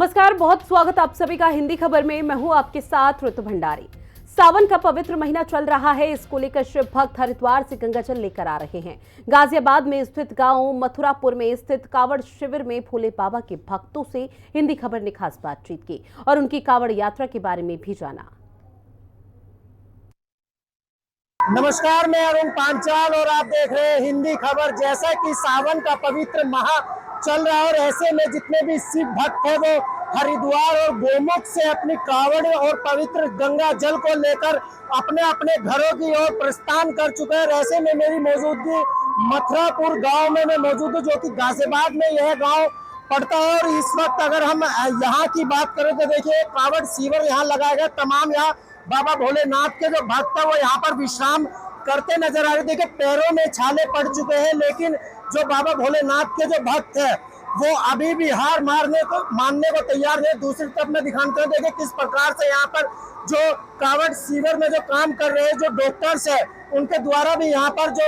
नमस्कार, बहुत स्वागत आप सभी का हिंदी खबर में। मैं हूं आपके साथ ऋतु भंडारी। सावन का पवित्र महीना चल रहा है, इसको लेकर शिव भक्त हरिद्वार से गंगाजल लेकर आ रहे हैं। गाजियाबाद में स्थित गांव मथुरापुर में स्थित कावड़ शिविर में भोले बाबा के भक्तों से हिंदी खबर ने खास बातचीत की और उनकी कावड़ यात्रा के बारे में भी जाना। नमस्कार, मैं अरुण पांचाल और आप देख रहे हैं हिंदी खबर। जैसा कि सावन का पवित्र माह चल रहा है और ऐसे में जितने भी शिव भक्त हैं वो हरिद्वार और गोमुख से अपनी कावड़ और पवित्र गंगा जल को लेकर अपने अपने घरों की ओर प्रस्थान कर चुके हैं। ऐसे में मेरी मौजूदगी मथुरापुर गांव में मैं मौजूद हूँ, जो कि गाजियाबाद में यह गांव पड़ता है। और इस वक्त अगर हम यहाँ की बात करें तो देखिए, कावड़ शिविर यहाँ लगाया गया। तमाम यहाँ बाबा भोलेनाथ के जो भक्त है वो यहाँ पर विश्राम करते नजर आ रहे। देखिए, पैरों में छाले पड़ चुके हैं, लेकिन जो बाबा भोलेनाथ के जो भक्त है वो अभी भी हार मानने को तैयार है। दूसरी तरफ में दिखाते हैं, देखिए किस प्रकार से यहाँ पर जो कावड़ शिविर में जो काम कर रहे हैं जो डॉक्टर्स है उनके द्वारा भी यहाँ पर जो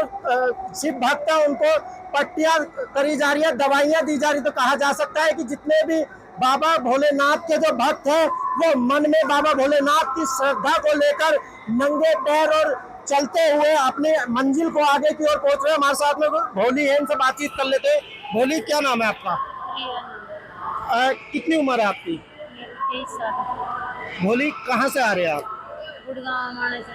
शिव भक्त है उनको पट्टियां करी जा रही है, दवाइयां दी जा रही। तो कहा जा सकता है कि जितने भी बाबा भोलेनाथ के जो भक्त हैं वो मन में बाबा भोलेनाथ की श्रद्धा को लेकर नंगे पैर और चलते हुए अपने मंजिल को आगे की ओर पहुंच रहे हैं। हमारे साथ में भोली है, इनसे बातचीत कर लेते हैं। भोली, क्या नाम है आपका? कितनी उम्र है आपकी? 23 साल। भोली, कहाँ से आ रहे हैं आप? गुड़गांव माने से।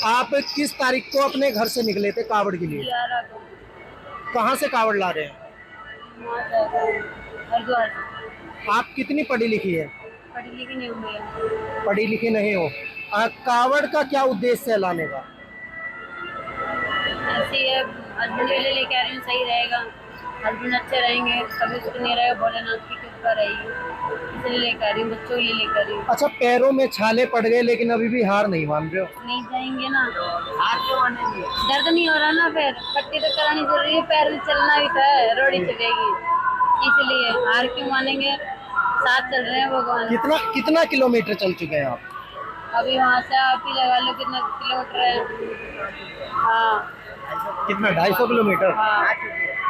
आप किस तारीख को अपने घर से निकले थे कावड़ के लिए? 11 को। कहाँ से कावड़ ला रहे हैं? हरिद्वार से। आप कितनी पढ़ी लिखी है? पढ़ी लिखी नहीं हूँ मैं। पढ़ी लिखी नहीं हो। कावड़ का क्या उद्देश्य है लाने का? ऐसे है, हस्बैंड ले लेके आ रही हूँ, सही रहेगा। हस्बैंड अच्छे रहेंगे, कभी उसको नहीं रहेगा, भोलेनाथ की कृपा रहेगी, इसलिए लेकर आ रही हूँ, बच्चों के लिए लेकर आ रही हूँ। अच्छा, पैरों में छाले पड़ गए लेकिन अभी भी हार नहीं मान रहे हो? नहीं जाएंगे ना, हार क्यों मानेंगे? दर्द नहीं हो रहा ना, फिर पट्टी तो करानी जरूरी है, पैर में चलना भी था, रोड़ी चलेगी, इसलिए हार क्यों मानेंगे। साथ चल रहे हैं भगवान। कितना किलोमीटर चल चुके हैं आप? अभी वहाँ से आप ही लगा लो कितना किलोमीटर है। हाँ, कितना? 250 किलोमीटर? हाँ,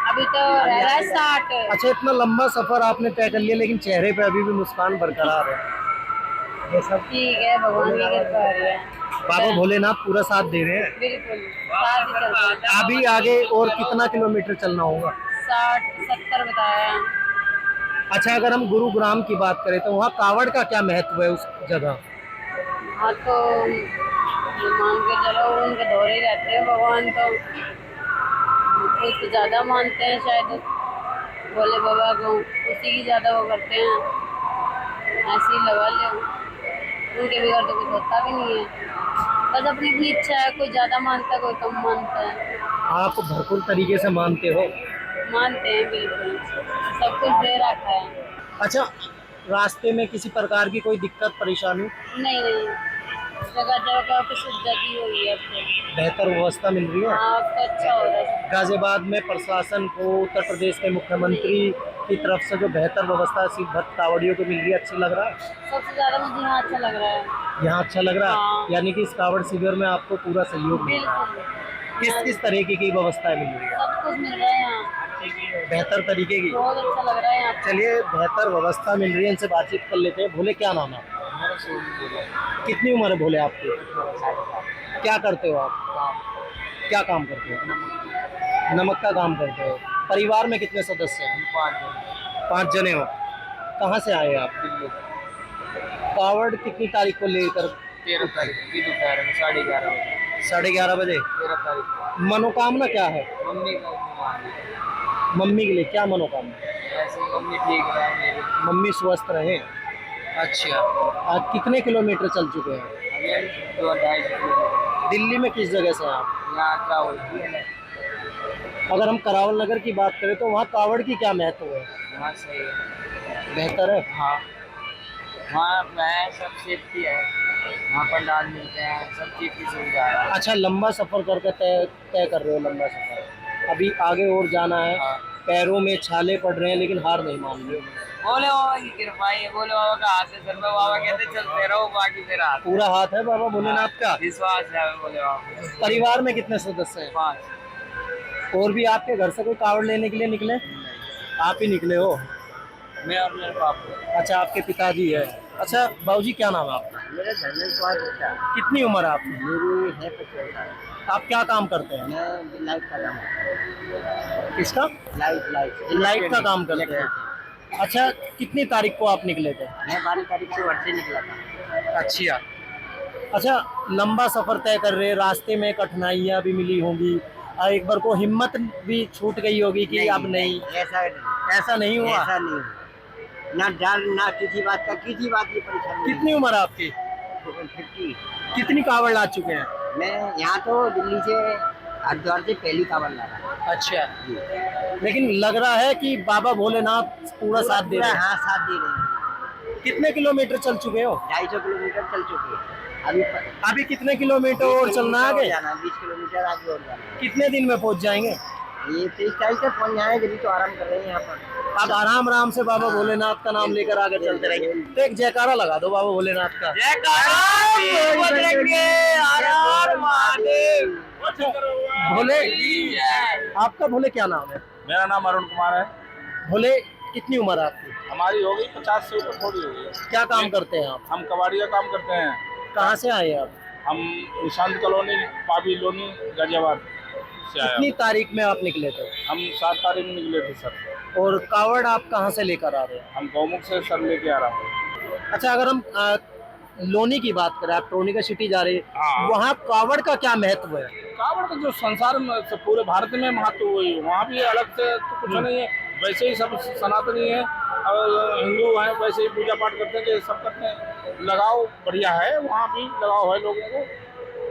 अभी तो रह रहा है 60। अच्छा, इतना लंबा सफर आपने तय कर लिया लेकिन चेहरे पे अभी भी मुस्कान बरकरार है। ये सब ठीक है, भगवान की कृपा है। बाबा भोलेनाथ पूरा साथ दे रहे हैं। बिल्कुल साथ ही चल रहे हैं। अभी आगे और कितना किलोमीटर चलना होगा? 60-70 बताया। अच्छा, अगर हम गुरुग्राम की बात करें तो वहाँ कावड़ का क्या महत्व है उस जगह? हाँ, तो ये मान के चलो उनके दौरे ही रहते हैं भगवान, तो कुछ ज़्यादा मानते हैं शायद भोले बाबा को, उसी की ज़्यादा वो करते हैं। ऐसे ही लगा ले, उनके बगैर तो कुछ होता भी नहीं है। बस अपनी अपनी इच्छा है, कोई ज़्यादा मानता है, कोई कम मानता है। आप भरपूर तरीके से मानते हो? मानते हैं, बिल्कुल सब कुछ दे रखा है। अच्छा, रास्ते में किसी प्रकार की कोई दिक्कत परेशानी? नहीं नहीं, जगह जगह पे सुविधा दी हुई है आपको। बेहतर व्यवस्था मिल रही है? हाँ, अब तो अच्छा हो रहा है। गाजियाबाद में प्रशासन को, उत्तर प्रदेश के मुख्यमंत्री की तरफ से जो बेहतर व्यवस्था शिव भक्त कावड़ियों को मिल रही है, अच्छी लग रहा है? सबसे ज़्यादा मुझे यहाँ अच्छा लग रहा है। यहाँ अच्छा लग रहा है? हाँ। यानी कि इस कावड़ शिविर में आपको पूरा सहयोग मिल रहा है? बिल्कुल, किस तरीके की व्यवस्था मिल रही है? सब कुछ मिल रहा है यहाँ, बेहतर तरीके की? बहुत अच्छा लग रहा है यहाँ। चलिए, बेहतर व्यवस्था मिल रही है, इनसे बातचीत कर लेते हैं। भोले, क्या नाम है? कितनी उम्र है भोले आपकी? क्या करते हो आप? क्या काम करते हो? नमक का काम करते हो। परिवार में कितने सदस्य हैं? 5 जने हो। कहाँ से आए आप? दिल्ली। कावड़ कितनी तारीख को लेकर? 13 तारीख की दोपहर में 11:30 बजे। 11:30 बजे? 13 तारीख को। मनोकामना क्या है? मम्मी का मान ली। मम्मी के लिए क्या मनोकामना? ऐसे मम्मी ठीक रहे मेरी। मम्मी स्वस्थ रहे। अच्छा, आज कितने किलोमीटर चल चुके हैं? अभी 2-2.5 किलोमीटर। दिल्ली में किस जगह से हैं आप? यहाँ क्या होती है? अगर हम करावल नगर की बात करें तो वहाँ कावड़ की क्या महत्व है? वहाँ सही है। बेहतर है? हाँ, वहाँ मैं सब सेफ्टी है, वहाँ पंडाल मिलते हैं, सब चीज़ की सुविधा है। अच्छा, लंबा सफ़र करके तय कर रहे हो? लंबा सफ़र अभी आगे और जाना है। हाँ। पैरों में छाले पड़ रहे हैं लेकिन हार नहीं मान रहे हो। भोले बाबा की कृपा है, भोले बाबा का हाथ है सर पे। बाबा कहते चलते रहो, बाकी फिर हाथ। पूरा हाथ है बाबा भोलेनाथ का? विश्वास है भोले बाबा पे। परिवार में कितने सदस्य हैं? 5। और भी आपके घर से कोई कावड़ लेने के लिए निकले? आप ही निकले हो? मैं और मेरे बापू। अच्छा, आपके पिताजी है। अच्छा बाबूजी, क्या नाम है आपका? मेरा धर्मेंद्र कुमार गुप्ता। कितनी उम्र है आपकी? मेरी है 50 साल। आप क्या काम करते हैं? मैं लाइट का काम करता किसका? हूँ। लाइट लाइट का काम करते हैं। अच्छा, कितनी तारीख को आप निकले थे? मैं 12 तारीख को घर से निकला था। अच्छा, लंबा सफर तय कर रहे, रास्ते में कठिनाइयाँ भी मिली होंगी, और एक बार को हिम्मत भी छूट गई होगी कि अब नहीं, ऐसा नहीं हुआ? ऐसा नहीं हुआ। ना डर ना किसी बात की परेशानी। कितनी उम्र है आपकी? 50। कितनी कावड़ ला चुके हैं? मैं यहाँ तो दिल्ली से हरिद्वार से पहली कांवड़ ला रहा। अच्छा, लेकिन लग रहा है कि बाबा भोलेनाथ पूरा साथ दे रहे हैं। हाँ, साथ दे रहे हैं। कितने किलोमीटर चल चुके हो? 250 किलोमीटर चल चुके हैं। अभी कितने किलोमीटर और चलना है आगे? 20 किलोमीटर आगे और जाना है। कितने दिन में पहुंच जाएंगे? ये 23 तारीख तक पहुंच जाएंगे, जब तो आराम कर रहे हैं यहाँ पर। आप आराम आराम से बाबा भोलेनाथ का नाम लेकर आगे चलते रहेंगे। तो एक जयकारा लगा दो बाबा भोलेनाथ का। भोले, आपका भोले क्या नाम है? मेरा नाम अरुण कुमार है। भोले, कितनी उम्र है आपकी? हमारी हो गई 50 से ऊपर, थोड़ी हो गई। क्या काम करते हैं आप? हम कबाड़ी का काम करते हैं। कहाँ से आए आप? हम निशांत कॉलोनी, पाबी लोनी, गाजियाबाद से आए। कितनी तारीख में आप निकले थे? हम 7 तारीख में निकले थे सर। और कावड़ आप कहाँ से लेकर आ रहे हैं? हम गौमुख से सर लेके आ रहा हूँ। अच्छा, अगर हम लोनी की बात करें, आप टोनिका सिटी जा रहे हैं, हाँ। वहाँ कावड़ का क्या महत्व है? कावड़ का जो संसार में से पूरे भारत में महत्व वही है। वहाँ भी अलग से तो कुछ नहीं है, वैसे ही सब सनातनी है और हिंदू हैं, वैसे ही पूजा पाठ करते हैं कि सब करते हैं। लगाव बढ़िया है, वहाँ भी लगाव है लोगों को।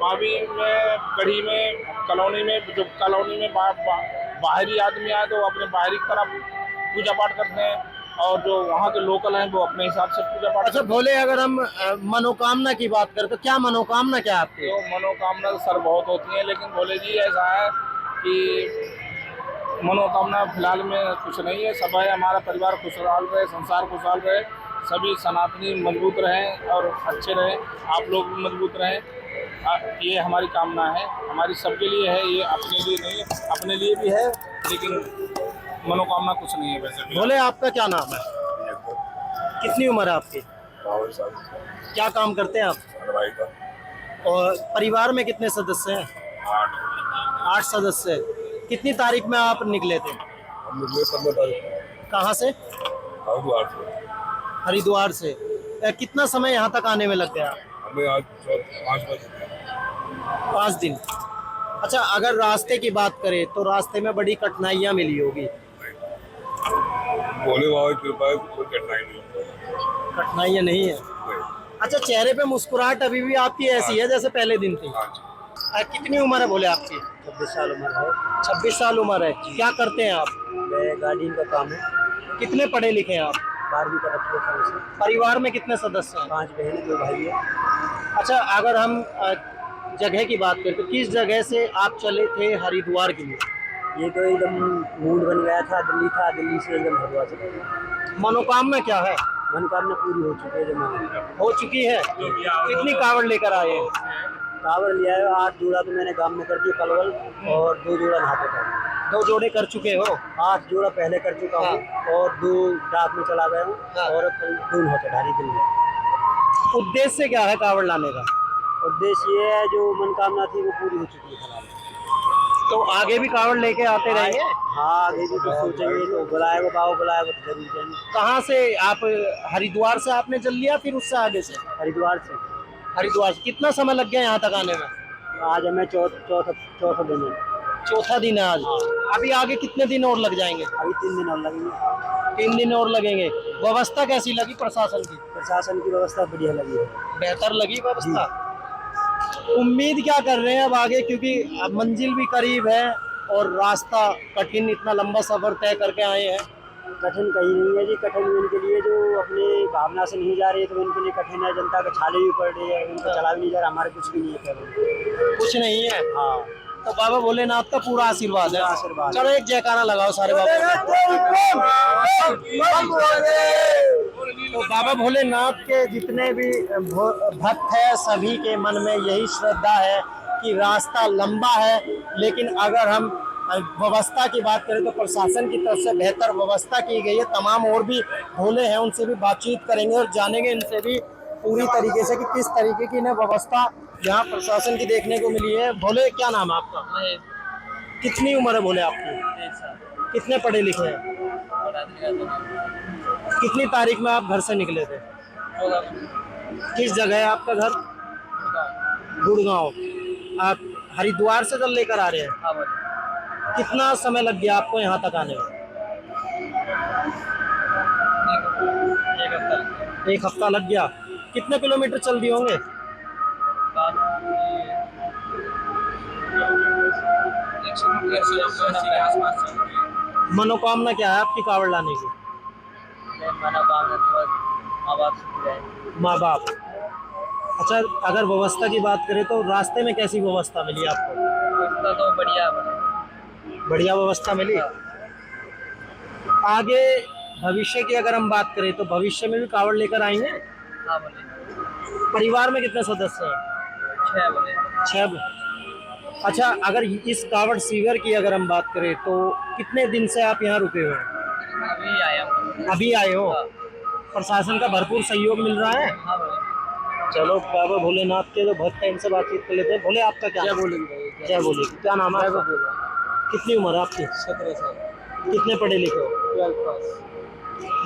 पाबी में, गढ़ी में, कॉलोनी में, जो कॉलोनी में बाहरी आदमी आए तो अपने बाहरी तरफ पूजा पाठ करते हैं, और जो वहाँ के लोकल हैं वो अपने हिसाब से पूजा पाठ। अच्छा भोले, अगर हम मनोकामना की बात करें तो क्या मनोकामना क्या है आपकी? तो मनोकामना तो सर बहुत होती है, लेकिन भोले जी ऐसा है कि मनोकामना फिलहाल में कुछ नहीं है। सब है, हमारा परिवार खुशहाल रहे, संसार खुशहाल रहे, सभी सनातनी मजबूत रहें और अच्छे रहें, आप लोग भी मजबूत रहें। ये हमारी कामना है, हमारी सबके लिए है, ये अपने लिए नहीं है, अपने लिए भी है, लेकिन मनोकामना कुछ नहीं है वैसे भी। भोले, आपका क्या नाम है? कितनी उम्र है आपकी? क्या काम करते हैं आप? और परिवार में कितने सदस्य हैं? 8 सदस्य हैं। कितनी तारीख में आप निकले थे? हम निकले 15 तारीख। कहाँ से? हरिद्वार से। हरिद्वार से। कितना समय यहाँ तक आने में लग गया? हमें आज 5 बजे। 5 दिन। अच्छा, अगर रास्ते की बात करें तो रास्ते में बड़ी कठिनाइयाँ मिली होगी। भोले बाबा की कृपा है, कोई कठिनाई नहीं। कठिनाइयाँ नहीं है। अच्छा, चेहरे पे मुस्कुराहट अभी भी आपकी ऐसी है जैसे पहले दिन थी? हाँ जी। कितनी उम्र है भोले आपकी? 26 साल उम्र है। 26 साल उम्र है। क्या करते हैं आप? मैं गार्डियन का काम है। कितने पढ़े लिखे हैं आप? 12वीं का रखी है से। परिवार में कितने सदस्य हैं? 5 बहन 2 भाई है। अच्छा, अगर हम जगह की बात करें तो किस जगह से आप चले थे हरिद्वार के लिए? ये तो एकदम मूड बन गया था, दिल्ली से एकदम हरिद्वार चला। मनोकामना क्या है? मनोकामना पूरी हो चुकी है, जब हो चुकी है। कितनी कावड़ लेकर आए हैं? कावड़ लिया है 8 जोड़ा तो मैंने गांव में कर दिया कलवल, और 2 जोड़ा नहाते कर। 2 जोड़े कर चुके हो? 8 जोड़ा पहले कर चुका हूँ और 2 डाक में चला गया हूँ, और कल 2 हो चढ़ारी दिल्ली। उद्देश्य क्या है कावड़ लाने का? उद्देश्य ये है, जो मनोकामना थी वो पूरी हो चुकी है फिलहाल। तो आगे भी कावड़ लेके आते रहेंगे? हाँ, आगे भी कुछ सोचेंगे तो बुलाएगा, बाबा बुलाएगा तो जरूर जाएंगे। कहाँ से आप? हरिद्वार से आपने जल लिया, फिर उससे आगे से? हरिद्वार से। हरिद्वार से कितना समय लग गया यहाँ तक आने में? आज हमें चौथा दिन है। चौथा दिन है आज। अभी आगे कितने दिन और लग जाएंगे? अभी 3 दिन और लगेंगे। 3 दिन और लगेंगे। व्यवस्था कैसी लगी प्रशासन की? प्रशासन की व्यवस्था बढ़िया लगी है। बेहतर लगी व्यवस्था? उम्मीद क्या कर रहे हैं अब आगे, क्योंकि अब मंजिल भी करीब है और रास्ता कठिन, इतना लंबा सफर तय करके आए हैं? कठिन कहीं नहीं है जी, कठिन उनके लिए जो अपनी भावना से नहीं जा रही है तो उनके लिए कठिन है। जनता के छाले भी पड़ रही है, उनका चला भी नहीं जा रहा, हमारे कुछ भी नहीं है। कुछ नहीं है। हाँ, तो बाबा भोलेनाथ का पूरा आशीर्वाद है। आशीर्वाद। चलो एक जयकारा लगाओ सारे बाबा। तो बाबा भोलेनाथ के जितने भी भक्त हैं, सभी के मन में यही श्रद्धा है कि रास्ता लंबा है, लेकिन अगर हम व्यवस्था की बात करें तो प्रशासन की तरफ से बेहतर व्यवस्था की गई है। तमाम और भी भोले हैं, उनसे भी बातचीत करेंगे और जानेंगे इनसे भी पूरी तरीके से कि किस तरीके की इन्हें व्यवस्था यहाँ प्रशासन की देखने को मिली है। भोले, क्या नाम है आपका? कितनी उम्र है भोले आपकी? कितने पढ़े लिखे हैं? कितनी तारीख में आप घर से निकले थे? किस जगह है आपका घर? गुड़गांव। आप हरिद्वार से जल लेकर आ रहे हैं? कितना समय लग गया आपको यहाँ तक आने में? एक हफ्ता लग गया। कितने किलोमीटर चल दिए होंगे? मनोकामना क्या है आपकी कावड़ लाने की? माँ बाप। अच्छा, अगर व्यवस्था की बात करें तो रास्ते में कैसी व्यवस्था मिली आपको? तो बढ़िया बढ़िया व्यवस्था मिली। आगे भविष्य की अगर हम बात करें तो भविष्य में भी कावड़ लेकर आएंगे? हाँ बोले परिवार में कितने सदस्य हैं? 6 बोले 6। अच्छा, अगर इस कावड़ शिविर की अगर हम बात करें तो कितने दिन से आप यहाँ रुके हुए हैं? अभी आया हूँ। अभी आए हो? प्रशासन का भरपूर सहयोग मिल रहा है? हाँ बोले चलो, बाबा भोलेनाथ के जो भक्त हैं इनसे बातचीत कर लेते हैं। भोले, आपका क्या? जय भोले। क्या नाम है आपका? कितनी उम्र है आपकी? 17 साल। कितने पढ़े लिखे हो? 12 पास।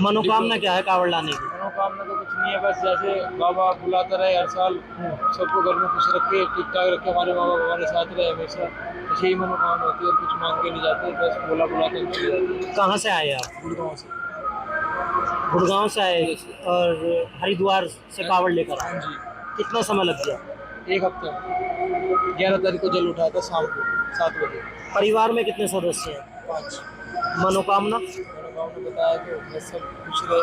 मनोकामना क्या है कावड़ लाने की? मनोकामना तो कुछ नहीं है, बस जैसे बाबा बुलाता रहे हर साल, सबको घर में खुश रखे, ठीक ठाक रखे, हमारे माँ बाप हमारे साथ रहे हमेशा, बस यही मनोकामना होती है। और कुछ मांग के नहीं जाते, बस बोला बुलाते हैं चले जाते हैं। कहाँ से आए आप? गुड़गांव से। गुड़गांव से आए और हरिद्वार से कावड़ लेकर आए? हाँ जी। कितना समय लग गया? एक हफ्ता। 11 तारीख को जल उठाया था शाम को 7 बजे। परिवार में कितने सदस्य हैं? 5। मनोकामना? मनोकामना बताया तो बस सब खुश रहे,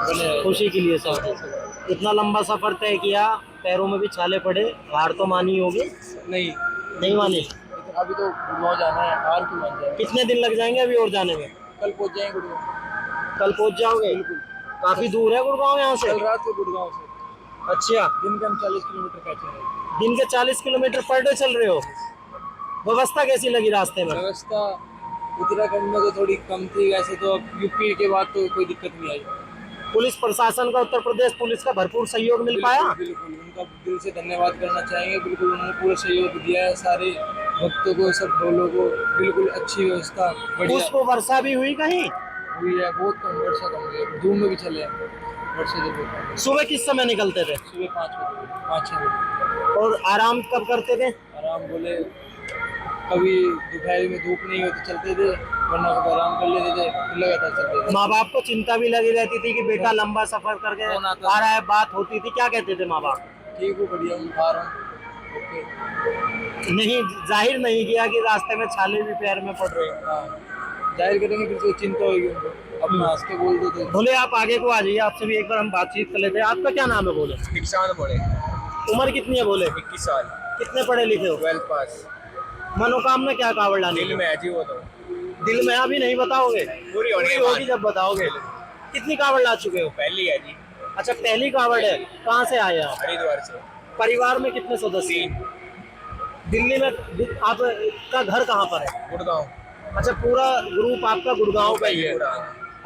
बने रहे। खुशी के लिए सब। इतना लंबा सफर तय किया, पैरों में भी छाले पड़े, हार तो मानी होगी? नहीं मानी? अभी तो गुड़गांव जाना है, हार क्यों मान जाए। कितने दिन लग जाएंगे अभी और जाने में? कल पहुंच जाएंगे गुड़गांव। कल पहुंच जाओगे? काफी दूर है गुड़गांव यहाँ से? कल रात को गुड़गांव से। अच्छा, दिन के हम 40 किलोमीटर पहुंचे। दिन के 40 किलोमीटर पर डे चल रहे हो? व्यवस्था कैसी लगी रास्ते में? व्यवस्था उत्तराखंड में तो थोड़ी कम थी, वैसे तो अब यूपी के बाद तो कोई दिक्कत नहीं आई। पुलिस प्रशासन का, उत्तर प्रदेश पुलिस का भरपूर सहयोग मिल पाया? बिल्कुल, उनका दिल से धन्यवाद करना चाहेंगे। बिल्कुल उन्होंने पूरा सहयोग दिया है, सारे भक्तों को, सब ढोलों को, बिल्कुल अच्छी व्यवस्था बढ़िया उसको वर्षा भी हुई कहीं? हुई है। बहुत कम वर्षा कम हुई है, धूम में भी चले हैं वर्षा जब होता है। सुबह किस समय निकलते थे? सुबह 5 बजे, 5-6 बजे। और आराम कब करते थे? आराम बोले कभी दोपहर में धूप नहीं होती चलते थे, वरना कभी आराम कर लेते थे, फिर लगातार चलते थे। माँ बाप को चिंता भी लगी रहती थी कि बेटा लंबा सफर करके फोन आता आ रहा है, बात होती थी, क्या कहते थे माँ बाप? ठीक हूँ, बढ़िया हूँ, खा रहा हूँ, ओके। नहीं, जाहिर नहीं किया कि रास्ते में छाले भी पैर में पड़ रहे हैं? हाँ, जाहिर करेंगे फिर तो चिंता होगी उनको, अपना हंस के बोल देते। बोले, आप आगे को आ जाइए, आपसे भी एक बार हम बातचीत कर लेते हैं। आपका क्या नाम है? बोले। किसान बोले। उम्र कितनी है? बोले। 21 साल। कितने पढ़े लिखे हो? 12 पास। मनोकामना क्या कावड़ लाने की? में है जी वो तो। दिल में अभी नहीं बताओगे? पूरी होगी जब बताओगे। कितनी कावड़ ला चुके हो? पहली है जी। अच्छा, पहली कावड़ है। कहाँ से आए आप? हरिद्वार से। परिवार में कितने सदस्य हैं? दिल्ली में आपका घर कहाँ पर है? गुड़गांव। अच्छा, पूरा ग्रुप आपका गुड़गांव का ही है? पूरा।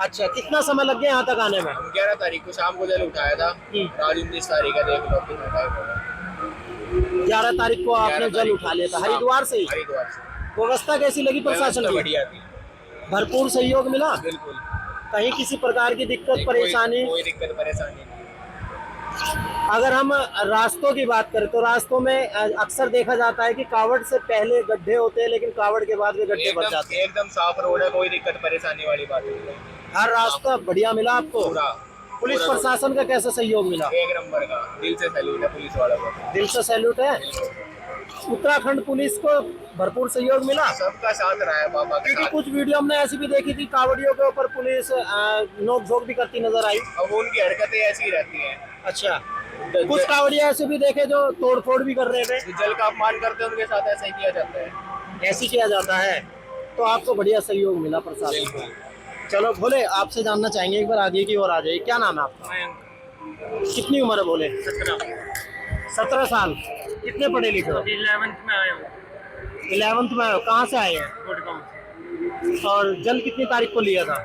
अच्छा, कितना समय लग गया यहाँ तक आने में? 11 तारीख को शाम को जल उठाया था, आज 19 तारीख है, देख लो कितना टाइम हो गया। 11 तारीख को आपने जल उठा लिया था हरिद्वार से ही? हरिद्वार से। व्यवस्था कैसी लगी प्रशासन की? बढ़िया थी, भरपूर सहयोग मिला? बिल्कुल। कहीं किसी प्रकार की दिक्कत परेशानी? कोई दिक्कत परेशानी नहीं। अगर हम रास्तों की बात करें तो रास्तों में अक्सर देखा जाता है कि कावड़ से पहले गड्ढे होते हैं, लेकिन कावड़ के बाद वे गड्ढे बच जाते हैं। एकदम साफ रोड है, कोई दिक्कत परेशानी वाली बात नहीं है। हर रास्ता बढ़िया मिला आपको? पूरा। पुलिस प्रशासन का कैसा सहयोग मिला? एक नंबर का, दिल से सैल्यूट है पुलिस वालों को। दिल से सैल्यूट है। उत्तराखंड पुलिस को भरपूर सहयोग मिला? सबका साथ रहा है बाबा के क्योंकि साथ। कुछ वीडियो हमने ऐसी भी देखी थी, कावड़ियों के ऊपर पुलिस नोक-झोंक भी करती नजर आई। अब उनकी हरकतें ऐसी रहती हैं। अच्छा, कुछ कावड़िया ऐसे भी देखे जो तोड़-फोड़ भी कर रहे थे? जो जल का अपमान करते हैं उनके साथ ऐसा ही किया जाता है। ऐसे किया जाता है। तो आपको बढ़िया सहयोग मिला प्रशासन को। चलो भोले, आपसे जानना चाहेंगे, एक बार आगे की ओर आ जाइए। क्या नाम है आपका? कितनी उम्र है? बोले। 17 साल। कितने पढ़े लिखे हो? 11th में आया हूँ। 11th में आए हो, कहाँ से आए हैं? और जल कितनी तारीख को लिया था?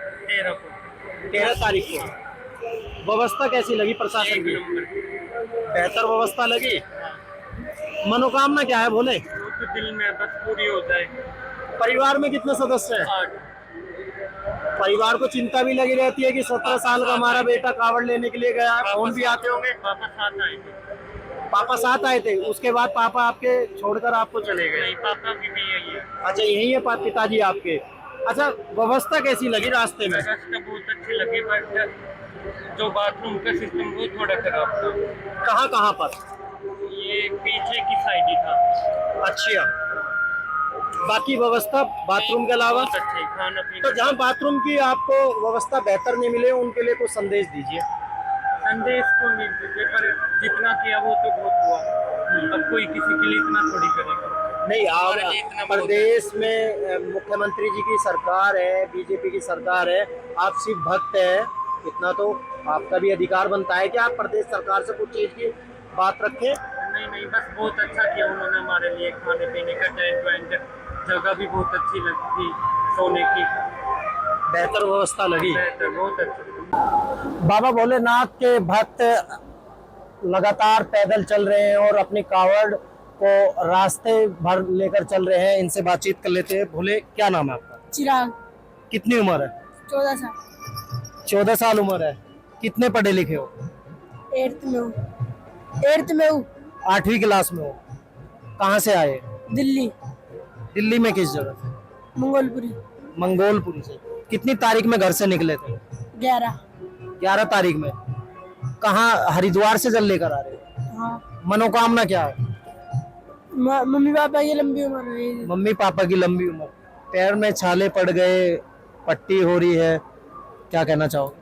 13 तारीख को। व्यवस्था कैसी लगी प्रशासन की? बेहतर व्यवस्था लगी। मनोकामना क्या है भोले? तो दिल में बस पूरी हो जाए। परिवार में कितने सदस्य हैं? परिवार को चिंता भी लगी रहती है कि 17 साल का हमारा बेटा कावड़ लेने के लिए गया है, फोन भी आते होंगे। पापा साथ आए थे। पापा साथ आए थे, उसके बाद पापा आपके छोड़कर आपको चले गए? नहीं, पापा की भी यही है। अच्छा, यही है पिताजी आपके। अच्छा, व्यवस्था कैसी लगी रास्ते में? व्यवस्था बहुत अच्छी लगी, बट जो बाथरूम का सिस्टम वो थोड़ा खराब था। कहाँ कहाँ पर? ये पीछे की साइड ही था। अच्छा, बाकी व्यवस्था बाथरूम के अलावा? बहुत अच्छे, खाना पीना। तो जहाँ बाथरूम की आपको व्यवस्था बेहतर नहीं मिले उनके लिए कुछ संदेश दीजिए। संदेश को नहीं दीजिए, पर जितना किया वो तो बहुत हुआ। अब कोई किसी के लिए इतना थोड़ी करेगा। नहीं, हमारे लिए इतना आप बहुत प्रदेश में मुख्यमंत्री जी की सरकार है, बीजेपी की सरकार है, आप सिर्फ भक्त हैं, इतना तो आपका भी अधिकार बनता है कि आप प्रदेश सरकार से कुछ चीज की बात रखें। नहीं, बस बहुत अच्छा किया उन्होंने हमारे लिए। खाने पीने का टेंट वेंट, जगह भी बहुत अच्छी लगती, सोने की बेहतर व्यवस्था लगी। बहुत अच्छी। बाबा भोलेनाथ के भक्त लगातार पैदल चल रहे हैं और अपनी कावड़ को रास्ते भर लेकर चल रहे हैं। इनसे बातचीत कर लेते हैं। भोले, क्या नाम है आपका? चिराग। कितनी उम्र है? 14 साल। 14 साल उम्र है। कितने पढ़े लिखे हो? 8th में हूँ। 8th में हूँ। 8वीं क्लास में हो। कहाँ से आए? दिल्ली। दिल्ली में किस जगह से? मंगोलपुरी। मंगोलपुरी से। कितनी तारीख में घर से निकले थे? 11। तारीख में। कहाँ, हरिद्वार से जल लेकर आ रहे हो? हाँ। मनोकामना क्या है? मम्मी पापा की लंबी उम्र रही। मम्मी पापा की लंबी उम्र। पैर में छाले पड़ गए, पट्टी हो रही है, क्या कहना चाहोगे?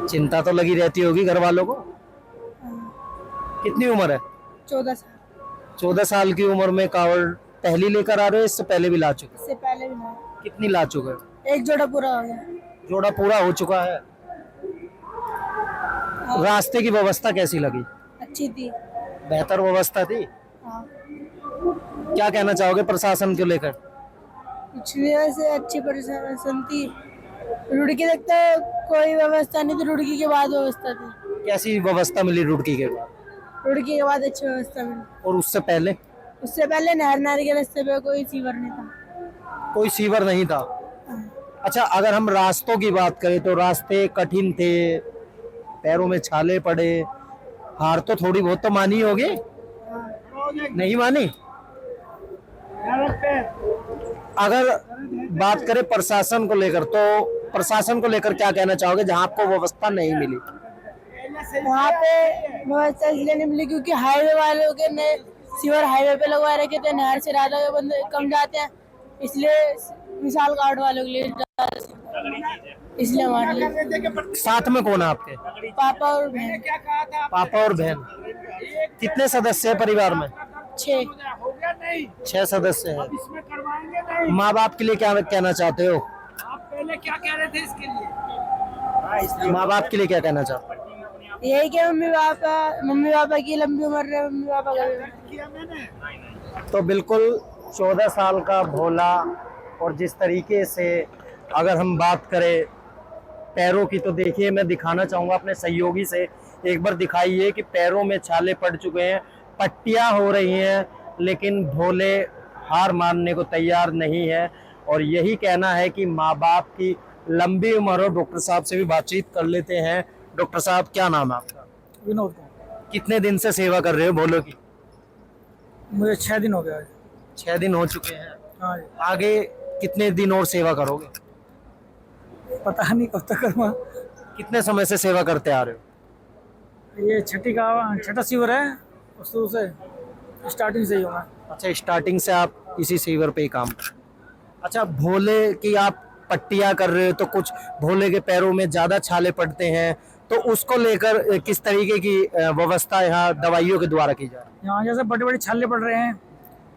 चिंता तो लगी रहती होगी घर वालों को। कितनी उम्र है? 14 साल। 14 साल की उम्र में कावड़ पहली लेकर आ रहे हो? इससे पहले भी ला चुके? इससे पहले भी मैं कितनी ला चुके हो? एक जोड़ा पूरा हो गया। जोड़ा पूरा हो चुका है। रास्ते की व्यवस्था कैसी लगी? अच्छी थी। बेहतर व्यवस्था थी। हाँ। क्या कहना चाहोगे प्रशासन को लेकर? कुछ भी ऐसे अच्छी प्रशासन थी। रुड़की तक तो कोई व्यवस्था नहीं थी, रुड़की के बाद व्यवस्था थी। कैसी व्यवस्था मिली रुड़की के बाद? रुड़की के बाद अच्छी व्यवस्था मिली। और उससे पहले? उससे पहले नहर के रास्ते पे कोई सीवर नहीं था। कोई सीवर नहीं था। अच्छा, अगर हम रास्तों की बात करें तो रास्ते कठिन थे, पैरों में छाले पड़े, हार तो थोड़ी बहुत तो मानी होगी? नहीं मानी? अगर बात करें प्रशासन को लेकर, तो प्रशासन को लेकर क्या कहना चाहोगे जहां आपको व्यवस्था नहीं मिली? वहाँ पे व्यवस्था इसलिए नहीं मिली क्योंकि हाईवे वालों के ने सीवर हाईवे पे लगवा रखे थे, नहर से रात के बंदे कम जाते हैं, इसलिए विशाल कार्ड वालों के लिए, इसलिए हमारे लिए। साथ में कौन है आपके? पापा और बहन। पापा और बहन। कितने सदस्य है परिवार में? 6। 6 सदस्य हैं। माँ बाप के लिए क्या कहना चाहते हो? आप पहले क्या कह रहे थे इसके लिए? माँ बाप के लिए क्या कहना चाहते हो? यही कि मम्मी पापा की लंबी उम्र रहे, मम्मी पापा का। तो बिल्कुल 14 साल का भोला, और जिस तरीके से अगर हम बात करें पैरों की, तो देखिए मैं दिखाना चाहूँगा अपने सहयोगी से, एक बार दिखाइए कि पैरों में छाले पड़ चुके हैं, पट्टियाँ हो रही हैं, लेकिन भोले हार मानने को तैयार नहीं है। और यही कहना है कि माँ बाप की लंबी उम्र हो। डॉक्टर साहब से भी बातचीत कर लेते हैं। डॉक्टर साहब, क्या नाम है आपका? विनोद। कितने दिन से सेवा कर रहे हो भोलों की? मुझे 6 दिन हो गया है। 6 दिन हो चुके हैं। हाँ, आगे कितने दिन और सेवा करोगे? पता नहीं कब तक करूँगा। कितने समय से सेवा करते आ रहे हो? ये छठा सीवर है, शुरू से स्टार्टिंग से ही होगा। अच्छा, स्टार्टिंग से आप इसी सीवर पे ही काम कर। अच्छा, भोले की आप पट्टियाँ कर रहे हो, तो कुछ भोले के पैरों में ज़्यादा छाले पड़ते हैं, तो उसको लेकर किस तरीके की व्यवस्था यहाँ दवाइयों के द्वारा की जा रही है? यहाँ जैसे बड़े बड़े छाले पड़ रहे हैं,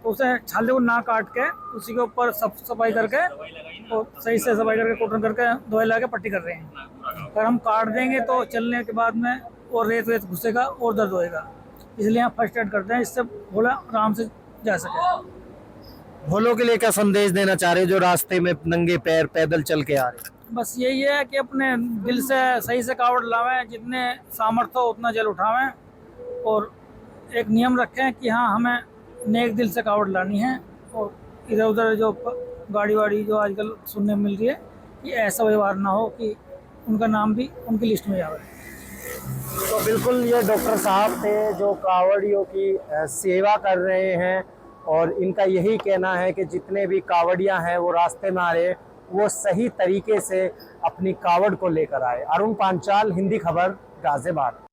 तो उसे छाले को ना काट के उसी के ऊपर सफाई करके और सही से सफाई करके कॉटन करके दवाई ला के पट्टी कर रहे हैं। अगर हम काट देंगे तो चलने के बाद में और रेत घुसेगा और दर्द होएगा, इसलिए यहाँ फर्स्ट एड करते हैं, इससे भोला आराम से जा सके। भोलों के लिए क्या संदेश देना चाह रहे हो जो रास्ते में नंगे पैर पैदल चल के आ रहे हैं? बस यही है कि अपने दिल से सही से कावड़ लावें, जितने सामर्थ्य हो उतना जल उठावें, और एक नियम रखें कि हाँ हमें नेक दिल से कावड़ लानी है। और इधर उधर जो गाड़ी वाड़ी जो आजकल सुनने में मिल रही है कि ऐसा व्यवहार ना हो कि उनका नाम भी उनकी लिस्ट में आवे। तो बिल्कुल ये डॉक्टर साहब थे जो कावड़ियों की सेवा कर रहे हैं, और इनका यही कहना है कि जितने भी कावड़ियां हैं वो रास्ते में आ रहे हैं वो सही तरीके से अपनी कावड़ को लेकर आए। अरुण पांचाल, हिंदी खबर, गाजियाबाद।